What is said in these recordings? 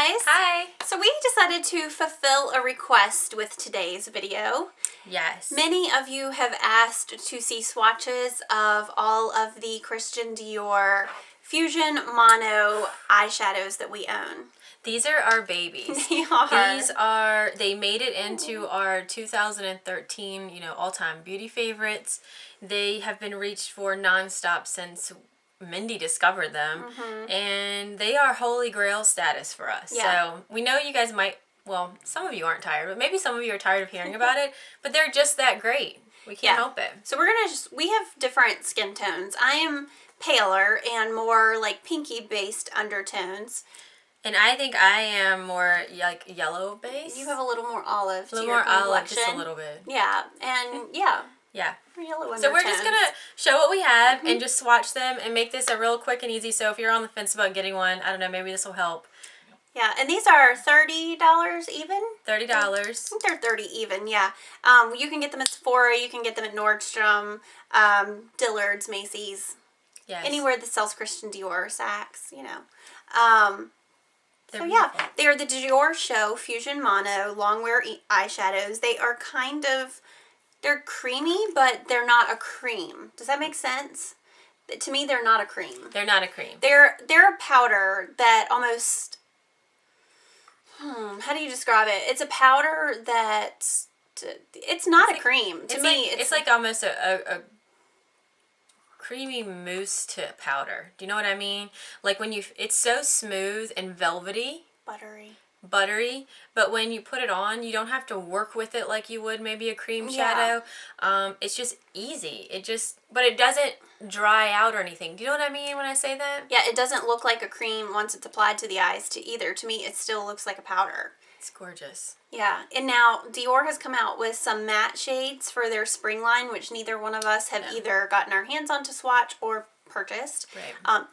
guys! Hi! So we decided to fulfill a request with today's video. Yes. Many of you have asked to see swatches of all of the Christian Dior Fusion Mono eyeshadows that we own. These are our babies. They made it into our 2013, all-time beauty favorites. They have been reached for nonstop since Mindy discovered them, and they are holy grail status for us. Yeah. So we know you guys might, well, some of you aren't tired, but maybe some of you are tired of hearing about it, but they're just that great. We can't help it. So we have different skin tones. I am paler and more like pinky based undertones. And I think I am more like yellow based. You have a little more olive. A little more olive, just a little bit. Yeah, and yeah. Yeah. Yellow undertones. So we're just going to show what we have and just swatch them and make this a real quick and easy. So if you're on the fence about getting one, I don't know, maybe this will help. Yeah, and these are $30 even? $30. I think they're 30 even, yeah. You can get them at Sephora, you can get them at Nordstrom, Dillard's, Macy's. Yes. Anywhere that sells Christian Dior, Saks, So yeah, they are the Dior Show Fusion Mono Longwear eyeshadows. They are they're creamy, but they're not a cream. Does that make sense? To me, they're not a cream. They're not a cream. They're a powder that almost... how do you describe it? It's a powder that... It's not a cream. To me, it's like almost a creamy mousse to powder. Do you know what I mean? Like when it's so smooth and velvety. Buttery, but when you put it on, you don't have to work with it like you would maybe a cream shadow. It's just easy. But it doesn't dry out or anything. Do you know what I mean when I say that? Yeah, it doesn't look like a cream once it's applied to the eyes either. To me, it still looks like a powder. It's gorgeous. Yeah, and now Dior has come out with some matte shades for their spring line, which neither one of us have either gotten our hands on to swatch or purchased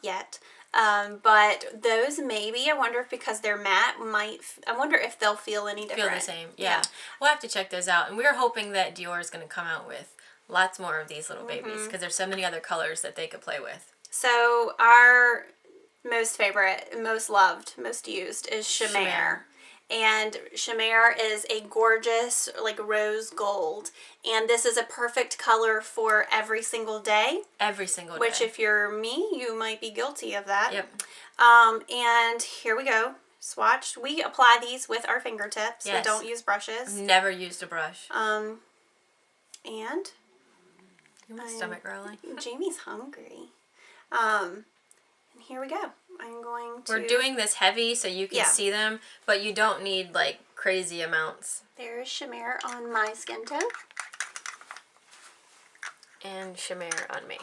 yet. But those maybe, I wonder if because they're matte, I wonder if they'll feel any different. Feel the same, yeah. We'll have to check those out. And we're hoping that Dior is going to come out with lots more of these little babies because there's so many other colors that they could play with. So our most favorite, most loved, most used is Chimere. And Chimere is a gorgeous, like, rose gold. And this is a perfect color for every single day. Every single day. Which, if you're me, you might be guilty of that. Yep. And here we go. Swatched. We apply these with our fingertips. Yes. We don't use brushes. Never used a brush. And? You're my stomach growling. Jamie's hungry. And here we go. I'm going to... We're doing this heavy so you can see them, but you don't need, like, crazy amounts. There's Chimere on my skin tone. And Chimere on me.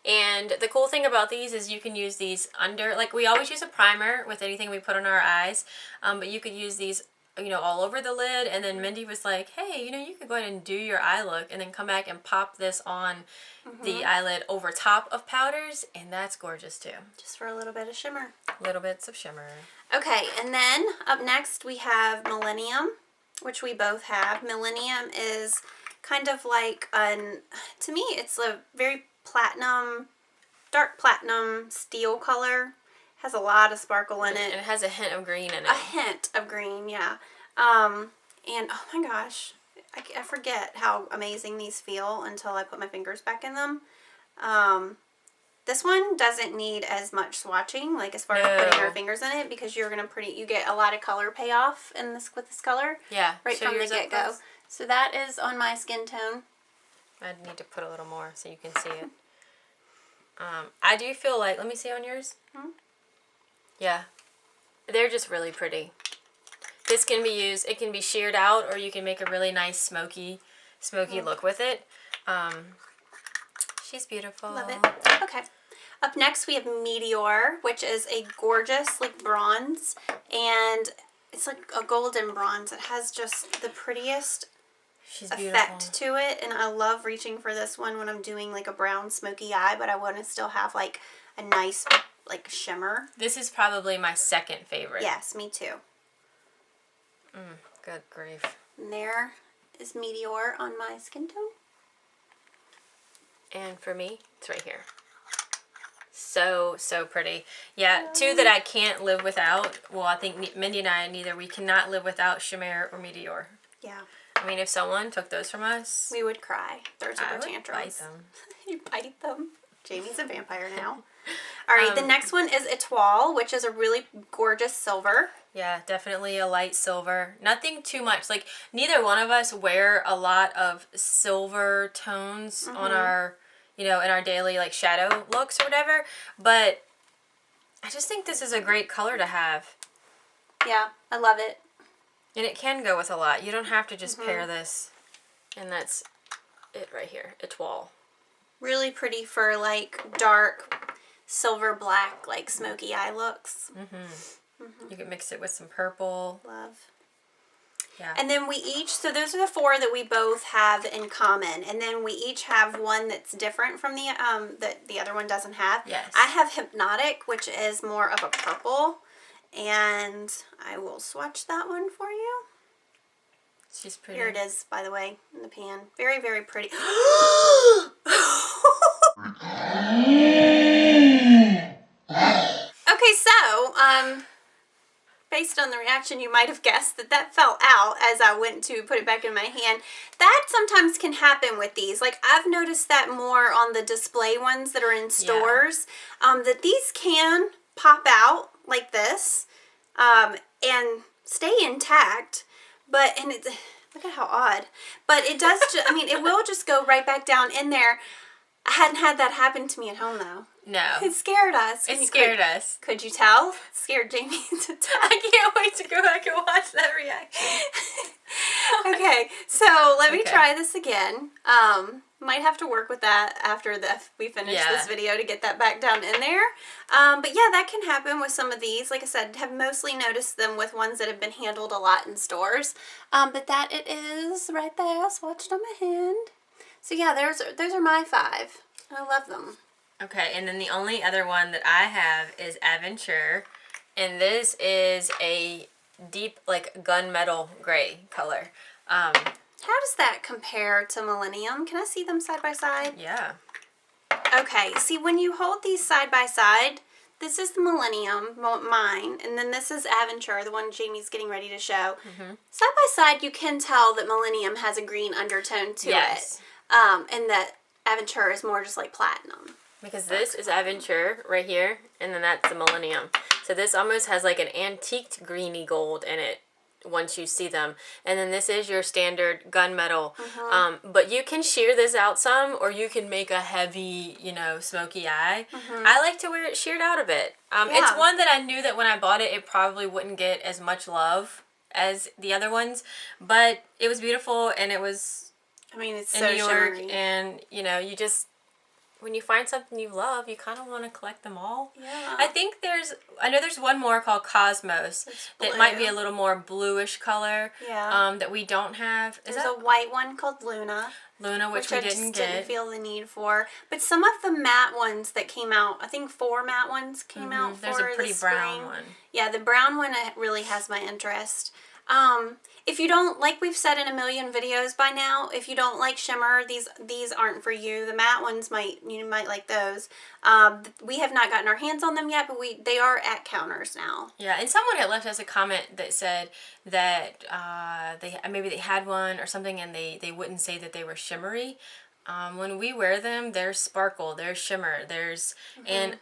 And the cool thing about these is you can use these under... Like, we always use a primer with anything we put on our eyes, but you could use these, all over the lid. And then Mindy was like, hey, you could go ahead and do your eye look and then come back and pop this on the eyelid over top of powders, and that's gorgeous too. Just for a little bit of shimmer. Little bits of shimmer. Okay, and then up next we have Millennium, which we both have. Millennium is kind of like to me it's a very dark platinum steel color. Has a lot of sparkle in it. And it has a hint of green in it. A hint of green, yeah. And oh my gosh, I forget how amazing these feel until I put my fingers back in them. This one doesn't need as much swatching, like as far as putting your fingers in it, because you get a lot of color payoff with this color. Yeah, right from the get-go. So that is on my skin tone. I need to put a little more so you can see it. I do feel like, let me see on yours. Yeah, they're just really pretty. This can be used, it can be sheared out, or you can make a really nice smoky look with it. She's beautiful. Love it. Okay. Up next we have Meteor, which is a gorgeous like bronze, and it's like a golden bronze. It has just the prettiest effect to it, and I love reaching for this one when I'm doing like a brown smoky eye, but I want to still have like a nice like shimmer. This is probably my second favorite. Yes, me too. Good grief. And there is Meteor on my skin tone. And for me, it's right here. So pretty. Yeah, two that I can't live without. Well, I think Mindy and I neither. We cannot live without Chimere or Meteor. Yeah. I mean, if someone took those from us, we would cry. Throw temper tantrums. Bite them. You bite them. Jamie's a vampire now. All right, the next one is Etoile, which is a really gorgeous silver. Yeah, definitely a light silver. Nothing too much. Like, neither one of us wear a lot of silver tones on our, you know, in our daily, like, shadow looks or whatever. But I just think this is a great color to have. Yeah, I love it. And it can go with a lot. You don't have to just pair this. And that's it right here. Etoile. Really pretty for, like, dark silver black, like, smoky eye looks. You can mix it with some purple. Love. Yeah. And then we each, so those are the four that we both have in common. And then we each have one that's different from the, that the other one doesn't have. Yes. I have Hypnotic, which is more of a purple. And I will swatch that one for you. She's pretty. Here it is, by the way, in the pan. Very, very pretty. Okay, so, based on the reaction, you might have guessed that fell out as I went to put it back in my hand. That sometimes can happen with these. Like, I've noticed that more on the display ones that are in stores, that these can pop out like this, and stay intact, and it's, look at how odd, but it does, I mean, it will just go right back down in there. I hadn't had that happen to me at home, though. No. It scared us. It scared us. Could you tell? It scared Jamie to death. I can't wait to go back and watch that reaction. Okay, so let me try this again. Might have to work with that after we finish this video to get that back down in there. But yeah, that can happen with some of these. Like I said, have mostly noticed them with ones that have been handled a lot in stores. But that it is right there, swatched on my hand. So yeah, those are my 5. I love them. Okay, and then the only other one that I have is Aventure. And this is a deep, like, gunmetal gray color. How does that compare to Millennium? Can I see them side by side? Yeah. Okay, see, when you hold these side by side, this is the Millennium, mine, and then this is Aventure, the one Jamie's getting ready to show. Side by side, you can tell that Millennium has a green undertone to it. And that Aventure is more just like platinum. Because this is Aventure right here, and then that's the Millennium. So this almost has like an antiqued greeny gold in it once you see them. And then this is your standard gunmetal. But you can sheer this out some, or you can make a heavy, you know, smoky eye. I like to wear it sheared out a bit. It's one that I knew that when I bought it, it probably wouldn't get as much love as the other ones. But it was beautiful, and it was... I mean, it's in so New York, shimmery. and, you know, you just... When you find something you love, you kind of want to collect them all. Yeah. I know there's one more called Cosmos that might be a little more bluish color. Yeah. That we don't have. There's a white one called Luna, which we I didn't just get. didn't feel the need for. But some of the matte ones that came out, I think 4 matte ones came out for There's a pretty this brown spring. one. Yeah, the brown one really has my interest. If you don't, like we've said in a million videos by now, if you don't like shimmer, these aren't for you. The matte ones you might like those. We have not gotten our hands on them yet, but they are at counters now. Yeah, and someone had left us a comment that said that maybe they had one or something, and they wouldn't say that they were shimmery. When we wear them, there's sparkle, there's shimmer, and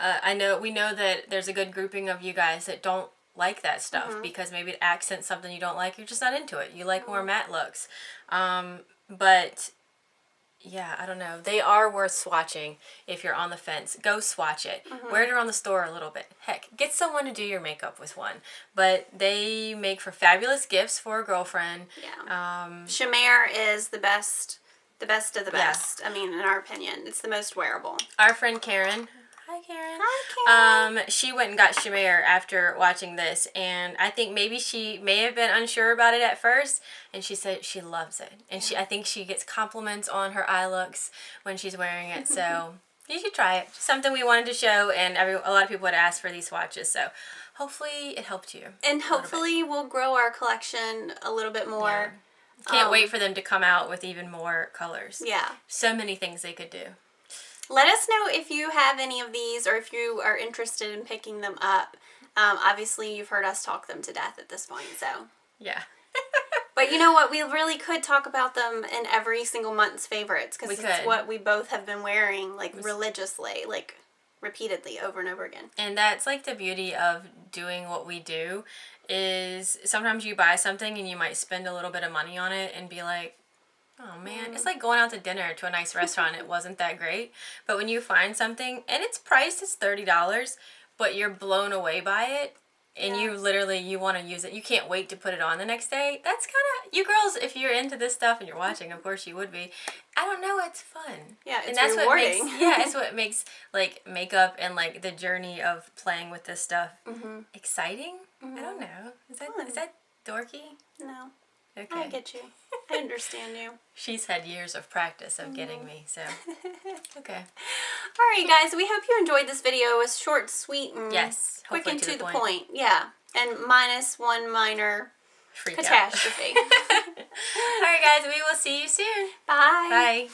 we know that there's a good grouping of you guys that don't like that stuff because maybe it accents something you don't like. You're just not into it. You like more matte looks. But yeah, I don't know. They are worth swatching if you're on the fence. Go swatch it. Wear it around the store a little bit. Heck, get someone to do your makeup with one. But they make for fabulous gifts for a girlfriend. Yeah. Chimere is the best of the best. I mean, in our opinion, it's the most wearable. Our friend Karen. Hi, Karen. Hi, Karen. She went and got Chimere after watching this, and I think maybe she may have been unsure about it at first, and she said she loves it. And I think she gets compliments on her eye looks when she's wearing it, so you should try it. Just something we wanted to show, and a lot of people had asked for these swatches, so hopefully it helped you. And hopefully we'll grow our collection a little bit more. Yeah. Can't wait for them to come out with even more colors. Yeah. So many things they could do. Let us know if you have any of these or if you are interested in picking them up. Obviously, you've heard us talk them to death at this point, so. Yeah. But you know what? We really could talk about them in every single month's favorites because it's what we both have been wearing, like, religiously, like, repeatedly over and over again. And that's, like, the beauty of doing what we do is sometimes you buy something and you might spend a little bit of money on it and be like, oh, man. It's like going out to dinner to a nice restaurant. It wasn't that great. But when you find something, and it's priced, it's $30, but you're blown away by it, and you literally, you want to use it. You can't wait to put it on the next day. That's kind of, you girls, if you're into this stuff and you're watching, of course you would be. I don't know, it's fun. Yeah, it's and that's rewarding. What makes, it's what makes, like, makeup and, like, the journey of playing with this stuff exciting? I don't know. Is that dorky? No. Okay. I get you. I understand you. She's had years of practice of getting me, so. Okay. Alright guys, we hope you enjoyed this video. It was short, sweet, and quick and to the point. Yeah. And minus one minor catastrophe. Alright guys, we will see you soon. Bye. Bye.